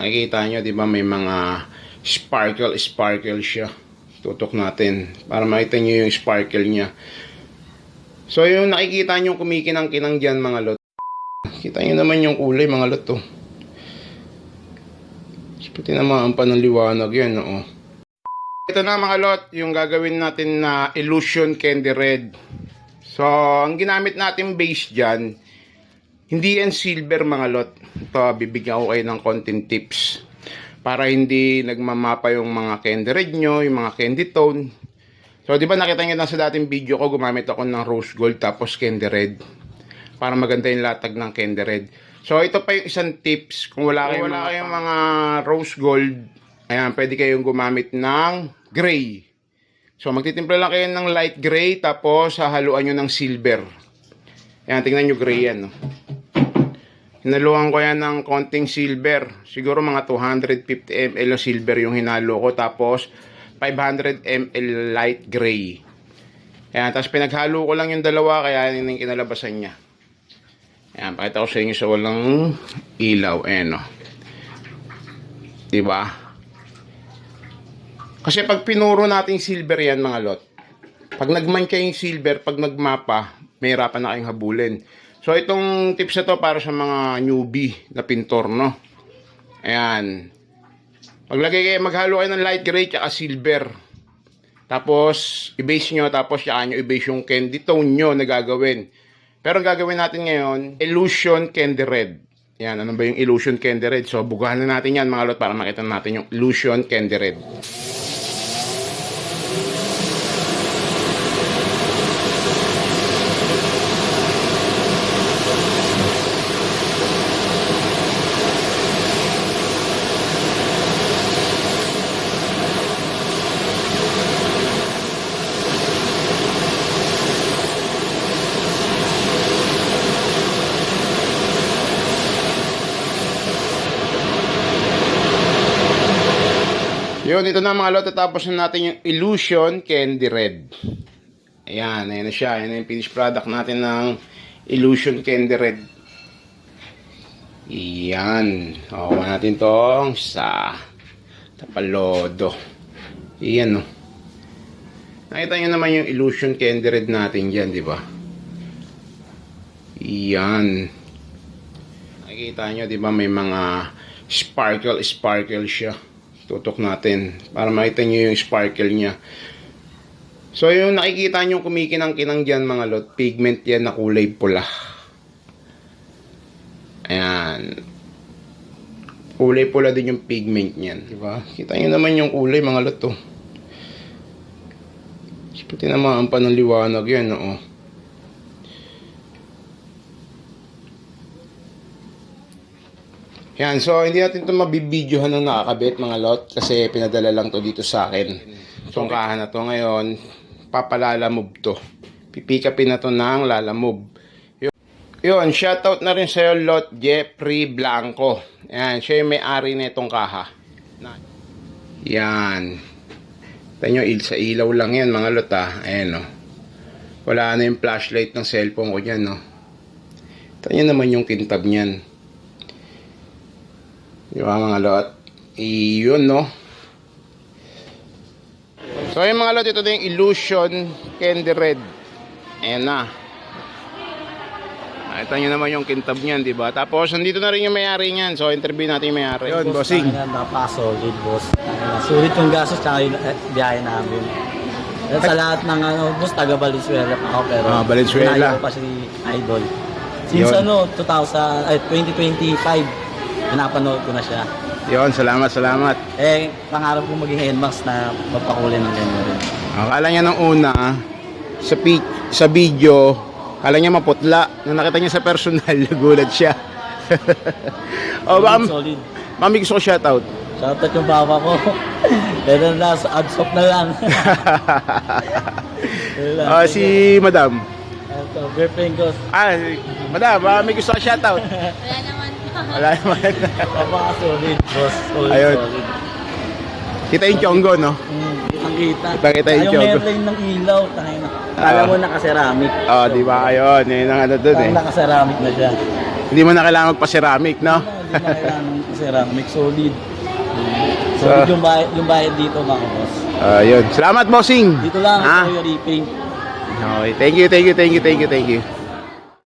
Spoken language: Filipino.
Nakikita nyo, di ba, may mga sparkle siya. Tutok natin para makita nyo yung sparkle niya. So, yung nakikita nyo kumikinang-kinang dyan, mga lot. Kita nyo naman yung kulay, mga lot, to. Pati naman pa ng liwanag yan, oo. Ito na, mga lot, yung gagawin natin na Illusion Candy Red. So, ang ginamit natin base dyan, hindi yan silver, mga lot. Ito, bibigyan ko kayo ng content tips para hindi nagmamapa yung mga candy red nyo, yung mga candy tone. So, di ba nakita nyo na sa dating video ko, gumamit ako ng rose gold tapos candy red para maganda yung latag ng candy red. So, ito pa yung isang tips. Kung wala kayong mga rose gold, ayan, pwede kayong gumamit ng gray. So, magtitimpla lang kayo ng light gray, tapos hahaluan nyo ng silver. Ayan, tingnan nyo gray yan, no? Hinaluan ko yan ng konting silver. Siguro mga 250 ml na silver yung hinalo ko. Tapos 500 ml light gray. Ayan, tapos pinaghalo ko lang yung dalawa, kaya yun yung kinalabasan niya. Ayan, pakita ko sa inyo sa walang ilaw. Ayan, no? Diba? Kasi pag pinuro natin silver yan, mga lot, pag nagman kayong silver, pag nagmapa, may hirapan na kayong habulin. So, itong tips na to para sa mga newbie na pintor, no? Ayan. Maghalo kayo ng light gray at silver. Tapos, i-base nyo, tapos saka nyo i-base yung candy tone nyo na gagawin. Pero ang gagawin natin ngayon, Illusion Candy Red. Ayan, ano ba yung Illusion Candy Red? So, bugahan na natin yan, mga lot, para makita natin yung Illusion Candy Red. Yun, ito na, mga lot, tapos na natin yung Illusion Candy Red. Ayan, ayan na siya. Ayan na yung finished product natin ng Illusion Candy Red. Ayan. Hawakan natin tong sa tapalodo. Ayan, no. Nakita nyo naman yung Illusion Candy Red natin dyan, di ba? Ayan. Nakikita nyo, di ba, may mga sparkle siya. Tutok natin para makita nyo yung sparkle niya. So, yung nakikita nyo kumikinang-kinang dyan, mga lot, pigment yan na kulay pula. Ayan. Kulay pula din yung pigment niyan, diba? Kita nyo naman yung kulay, mga lot, to. Pati naman pa ng liwanag yan, oo. Yan, so hindi natin ito mabibidyohan ng nakakabit, mga lot, kasi pinadala lang to dito sa akin. So, ang kahan na to ngayon, papalalamove to. Pipikapin na to ng lalamove. Yun, shoutout na rin sa'yo, lot Jeffrey Blanco. Yan, siya yung may-ari na itong kaha. Yan. Tignan nyo, sa ilaw lang yan, mga lot, ha. Ayan, no. Wala na yung flashlight ng cellphone ko dyan, no. Tignan nyo naman yung kintab niyan. Yung mga lot, iyon, no. So yung mga lot, ito na yung Illusion Candy Red. Ayan na. Nakita nyo naman yung kintab niyan, diba? Tapos nandito na rin yung may-ari niyan. So interview natin yung may-ari. Yun, bossing. Napaka-solid, boss. Sulit yung gastos tsaka yung biyahe namin. At sa lahat ng boss, taga Valenzuela pa ako, pero Valenzuela. Pinayo ko pa si Idol. Since 2025. Napanood ko na siya. Yun, salamat. Pangarap ko maging NMAX na magpakulay ng ganyan rin. Akala niya nung una, sa video, akala niya maputla. Nung nakita niya sa personal, nagulat siya. Solid. Mami, gusto ko shoutout. Shoutout yung papa ko. Pero nasa adsop na lang. Si Madam. Ito, girlfriend ko. Madam, may gusto ka shoutout. Wala naman. Napaka-solid, boss. Ayun. Solid. Kita yung chonggo, no? Kita. Kita yung chonggo. Yung airline ng ilaw, tangina. Alam mo naka-ceramic. Di ba? Ayun, yun ang ano dun, eh. Naka-ceramic na siya. Hindi mo na kailangan magpa-ceramic, no? Hindi na kailangan ceramic, solid. Solid yung bayad dito mga boss. Ayun. Salamat, bossing. Dito lang Ha? ito yung ripping. Okay. Thank you.